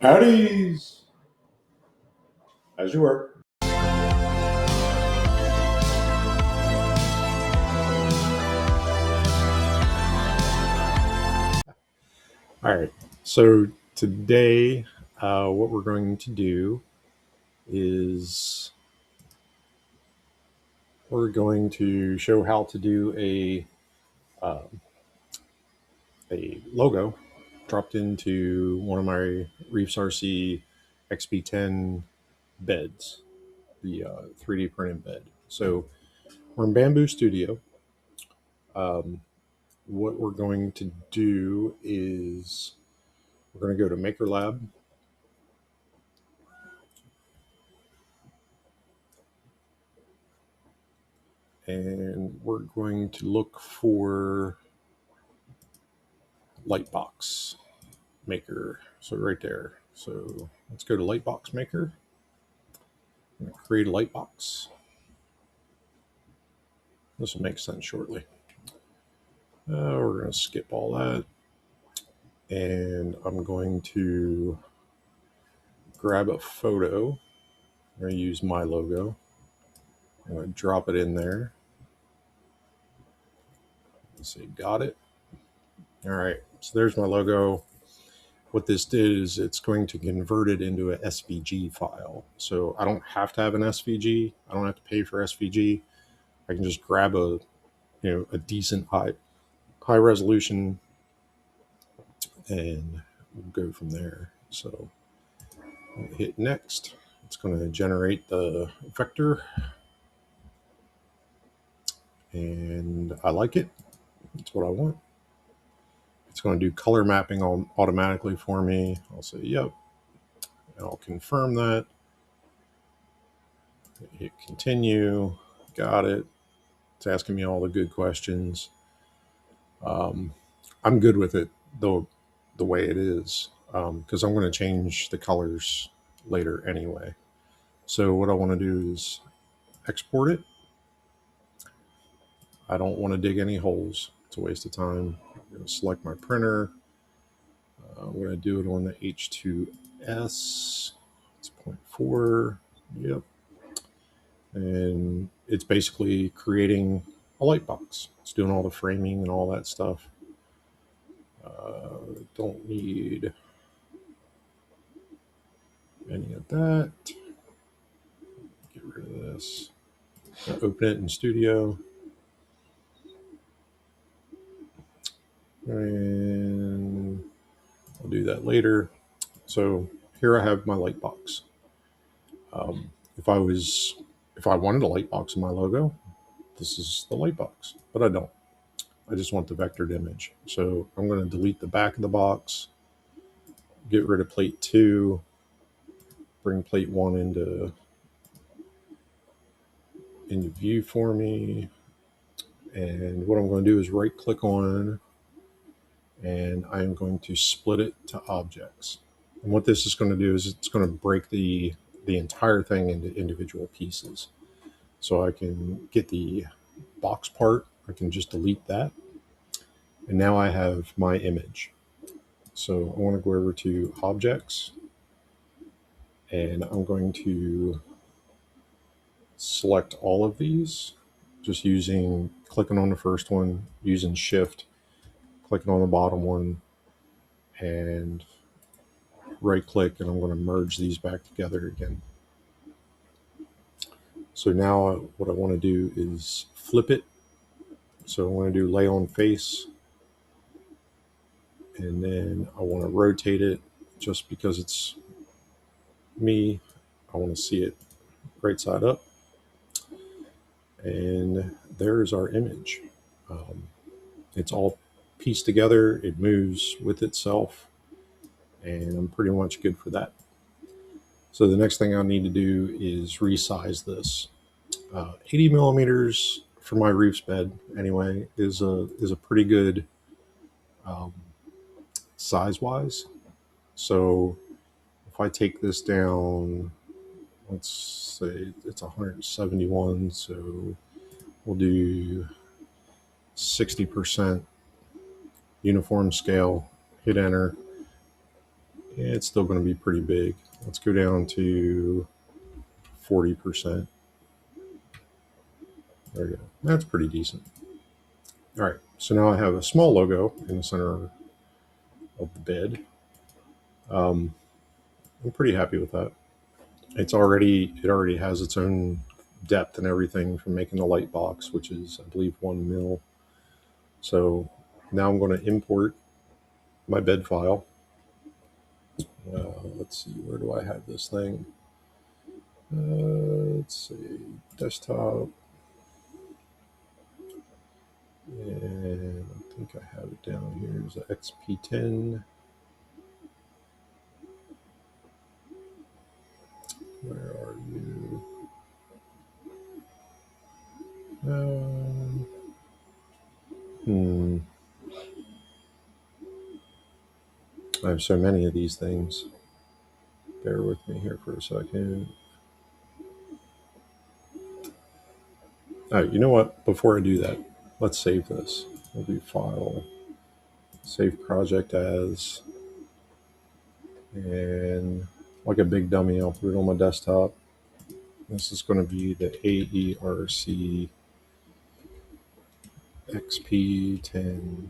Howdy's, as you were. All right. So today, what we're going to do is we're going to show how to do a logo dropped into one of my Reefs RC XP10 beds, the 3D printed bed. So we're in Bambu Studio. Um, what we're going to do is we're going to go to Maker Lab. And we're going to look for Lightbox Maker. So right there. So let's go to Lightbox Maker. I'm going to create a Lightbox. This will make sense shortly. We're going to skip all that. And I'm going to grab a photo. I'm going to use my logo. I'm going to drop it in there. Let's see, got it. All right, so there's my logo. What this did is it's going to convert it into a SVG file. So I don't have to have an SVG. I don't have to pay for SVG. I can just grab a decent high resolution and we'll go from there. So hit next. It's going to generate the vector and I like it. That's what I want. It's going to do color mapping automatically for me. I'll say yep. I'll confirm that. Hit continue. Got it. It's asking me all the good questions. I'm good with it though, the way it is, because I'm going to change the colors later anyway. So what I want to do is export it. I don't want to dig any holes. It's a waste of time. I'm going to select my printer. I'm going to do it on the H2S. It's 0.4. Yep. And it's basically creating a light box. It's doing all the framing and all that stuff. Don't need any of that. Get rid of this. Open it in Studio. And I'll do that later. So here I have my light box. If I wanted a light box in my logo, this is the light box, but I don't. I just want the vectored image. So I'm going to delete the back of the box, get rid of plate 2, bring plate 1 into view for me. And what I'm going to do is right click on, and I'm going to split it to objects. And what this is going to do is it's going to break the entire thing into individual pieces. So I can get the box part, I can just delete that. And now I have my image. So I want to go over to objects, and I'm going to select all of these, just clicking on the first one, using shift, clicking on the bottom one, and right click, and I'm going to merge these back together again. So now what I want to do is flip it. So I'm going to do lay on face, and then I want to rotate it just because it's me. I want to see it right side up. And there's our image. It's all pieced together. It moves with itself, and I'm pretty much good for that. So the next thing I need to do is resize this. 80 millimeters for my Reefs bed anyway is a pretty good size wise. So if I take this down, let's say it's 171, so we'll do 60% uniform scale, hit enter, It's still going to be pretty big. Let's go down to 40%. There we go. That's pretty decent. All right, so now I have a small logo in the center of the bed. I'm pretty happy with that. It already has its own depth and everything from making the light box, which is I believe 1 mil. So now I'm going to import my bed file. Let's see, where do I have this thing? Let's see, desktop, and I think I have it down here. Is the XP10. Where are you? Um, hmm. I have so many of these things. Bear with me here for a second. All right, you know what? Before I do that, let's save this. We'll do file, save project as, and like a big dummy, I'll put it on my desktop. This is going to be the AERC XP10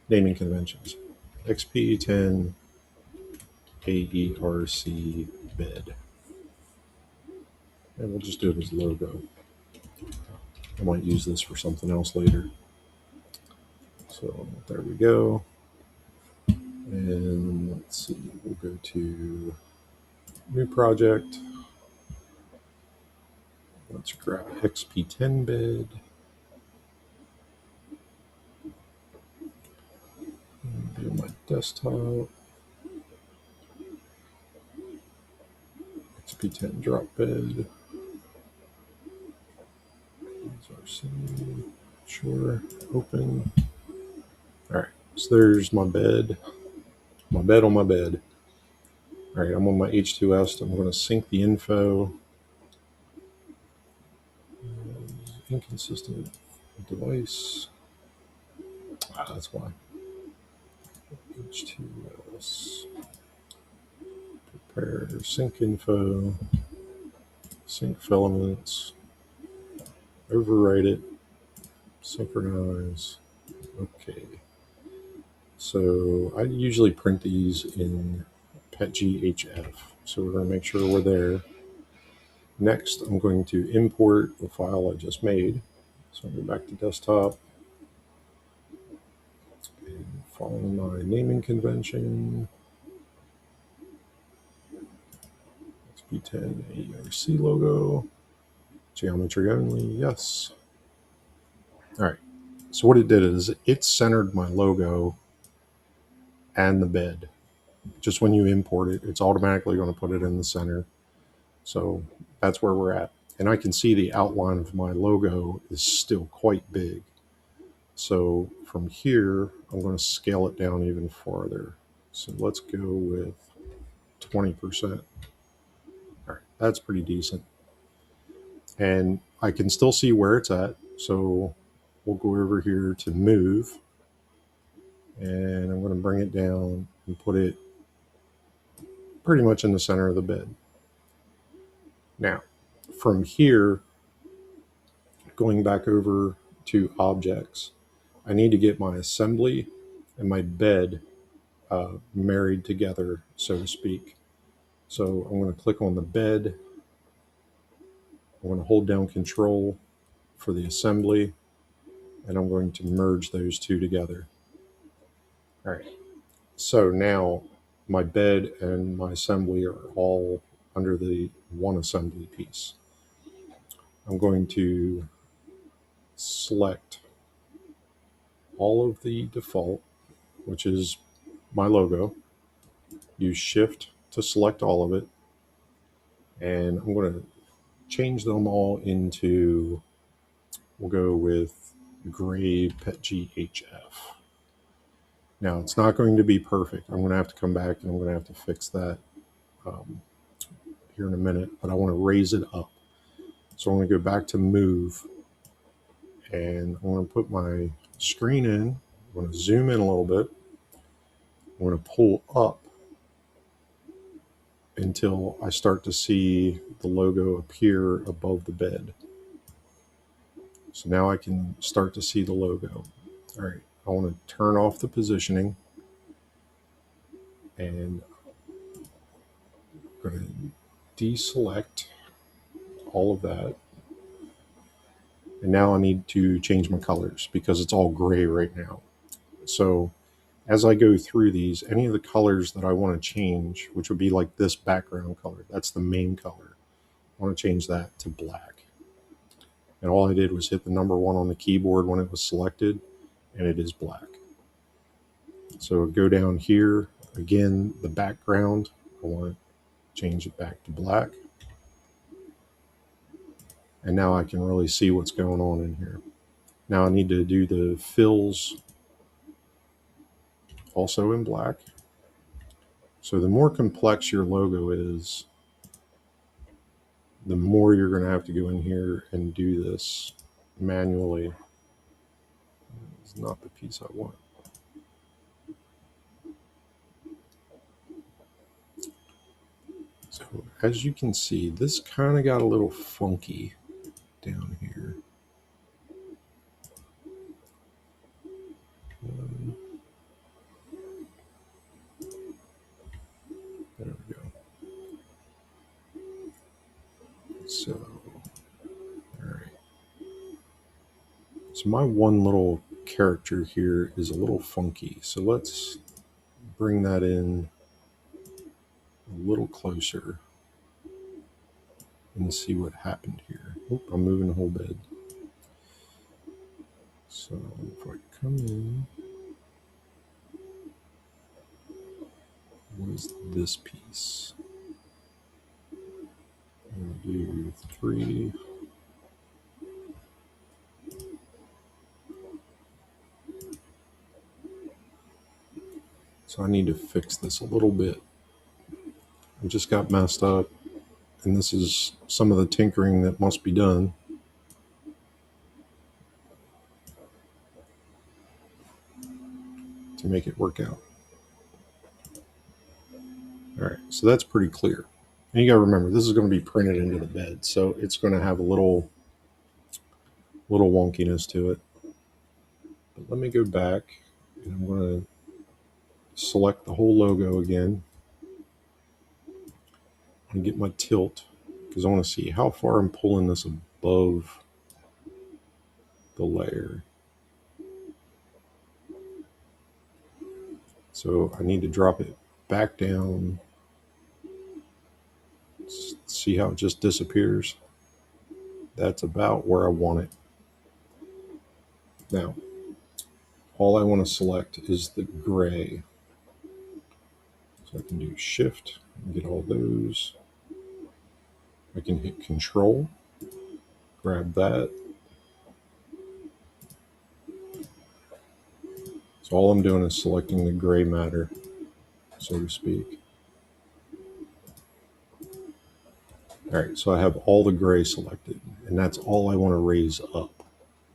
naming conventions. XP10 AERC bed. And we'll just do it as logo. I might use this for something else later. So there we go. And let's see, we'll go to new project. Let's grab XP10 bed. Do my desktop. XP10 drop bed. RC. Sure. Open. All right. So there's my bed. My bed on my bed. All right. I'm on my H2S. I'm going to sync the info. Inconsistent device. That's why. H2S. Prepare sync info. Sync filaments. Overwrite it. Synchronize. Okay. So I usually print these in PETGHF. So we're going to make sure we're there. Next, I'm going to import the file I just made. So I'll go back to desktop. And follow my naming convention. XP10 AERC logo. Geometry only, yes. All right. So what it did is it centered my logo and the bed. Just when you import it, it's automatically going to put it in the center. So that's where we're at. And I can see the outline of my logo is still quite big. So from here, I'm going to scale it down even farther. So let's go with 20%. All right, that's pretty decent. And I can still see where it's at. So we'll go over here to move. And I'm going to bring it down and put it pretty much in the center of the bed. Now, from here, going back over to objects, I need to get my assembly and my bed married together, so to speak. So I'm going to click on the bed. I'm going to hold down Control for the assembly, and I'm going to merge those two together. All right. So now my bed and my assembly are all under the one assembly piece. I'm going to select all of the default, which is my logo. Use Shift to select all of it. And I'm going to change them all into, we'll go with gray PETGHF. Now, it's not going to be perfect. I'm going to have to come back and I'm going to have to fix that here in a minute, but I want to raise it up. So I'm going to go back to move, and I'm going to put my screen in. I'm going to zoom in a little bit. I'm going to pull up until I start to see the logo appear above the bed. So now I can start to see the logo. All right, I want to turn off the positioning, and I'm going to deselect all of that. And now I need to change my colors because it's all gray right now. So as I go through these, any of the colors that I want to change, which would be like this background color, that's the main color. I want to change that to black. And all I did was hit the number 1 on the keyboard when it was selected, and it is black. So go down here, again, the background, I want to change it back to black. And now I can really see what's going on in here. Now I need to do the fills also in black. So the more complex your logo is, the more you're going to have to go in here and do this manually. It's not the piece I want. So as you can see, this kind of got a little funky down here. There we go. So, all right. So my one little character here is a little funky. So let's bring that in a little closer and see what happened here. Oop, I'm moving the whole bed. So if I come in, what is this piece? I'm gonna do 3. So I need to fix this a little bit. It just got messed up, and this is some of the tinkering that must be done. To make it work out. All right, so that's pretty clear. And you got to remember, this is going to be printed into the bed, so it's going to have a little wonkiness to it. But let me go back, and I'm going to select the whole logo again and get my tilt, because I want to see how far I'm pulling this above the layer. So I need to drop it back down. See how it just disappears? That's about where I want it. Now, all I want to select is the gray. So I can do Shift and get all those. I can hit Control, grab that. So all I'm doing is selecting the gray matter, so to speak. All right, so I have all the gray selected, and that's all I want to raise up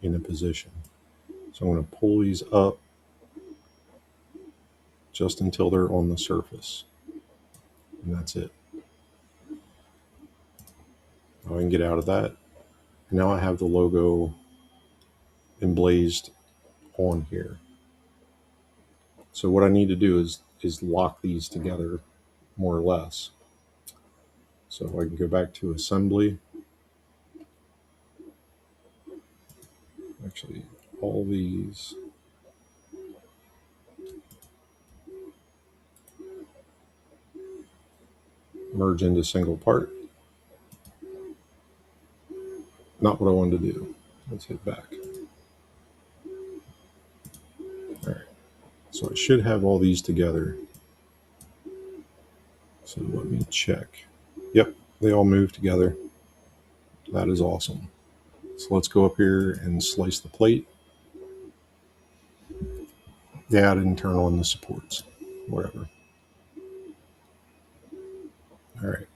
in a position. So I'm going to pull these up just until they're on the surface, and that's it. Now I can get out of that. And now I have the logo emblazed on here. So what I need to do is lock these together more or less. So I can go back to assembly. Actually, all these. Merge into single part. Not what I wanted to do. Let's hit back. All right. So I should have all these together. So let me check. Yep, they all move together. That is awesome. So let's go up here and slice the plate. Yeah, I didn't turn on the supports. Whatever. All right.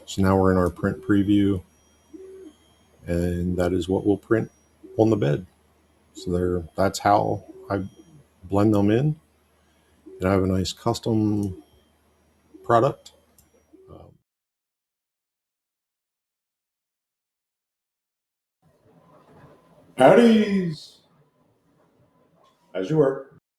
So now we're in our print preview, and that is what we'll print on the bed. So that's how I blend them in, and I have a nice custom product. Howdy's. As you were.